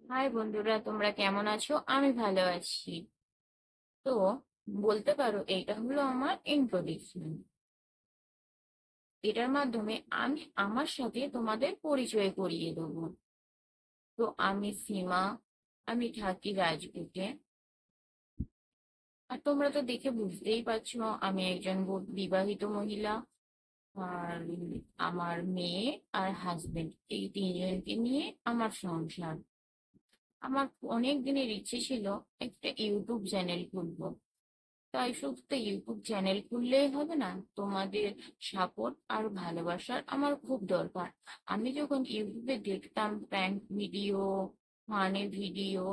High বন্ধুরা, তোমরা কেমন আছো? আমি ভালো আছি। তো বলতে পারো এইটা হলো আমার ইন্ট্রোডিকশন। এটার মাধ্যমে আমি আমার সাথে তোমাদের পরিচয় করিয়ে দেবো। তো আমি সীমা, আমি থাকি রাজপুতে। আর তোমরা তো দেখে বুঝতেই পারছো আমি একজন বিবাহিত মহিলা। আর আমার মেয়ে আর হাজবেন্ড, এই তিনজনকে নিয়ে আমার সংসার। আমার অনেক দিনের ইচ্ছে ছিল একটা ইউটিউব চ্যানেল খুলবো। তাই শুধু তো ইউটিউব চ্যানেল খুললেই হবে না, তোমাদের সাপোর্ট আর ভালোবাসার আমার খুব দরকার। আমি যখন ইউটিউবে দেখতাম প্র্যাঙ্ক ভিডিও, ফানি ভিডিও,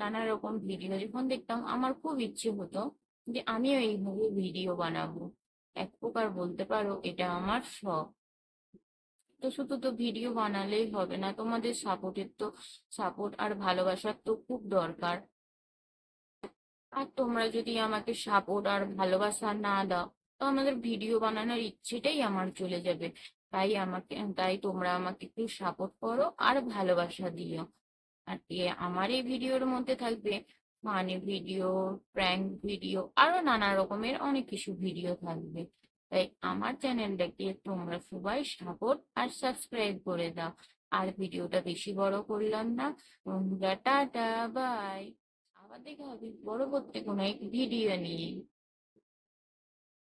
নানা রকম ভিডিও যখন দেখতাম, আমার খুব ইচ্ছে হতো যে আমিও এইভাবে ভিডিও বানাবো। এক প্রকার বলতে পারো এটা আমার শখ। তো শুধু তো ভিডিও বানালেই হবে না, তোমাদের সাপোর্ট আর ভালোবাসার তো খুব দরকার। আর তোমরা যদি আমাকে সাপোর্ট আর ভালোবাসা না দাও, তো আমাদের ভিডিও বানানোর ইচ্ছেটাই আমার চলে যাবে। তাই তোমরা আমাকে একটু সাপোর্ট করো আর ভালোবাসা দিও। আর আমার এই ভিডিওর মধ্যে থাকবে ফানি ভিডিও, প্র্যাঙ্ক ভিডিও, আরো নানা রকমের অনেক কিছু ভিডিও থাকবে। তাই আমার চ্যানেলটাকে তোমরা সবাই সাপোর্ট আর সাবস্ক্রাইব করে দাও। আর ভিডিওটা বেশি বড় করলাম না। বন্ধুরা, টাটা, বাই। আবার দেখা হবে পরবর্তী কোনো এক ভিডিও নিয়ে।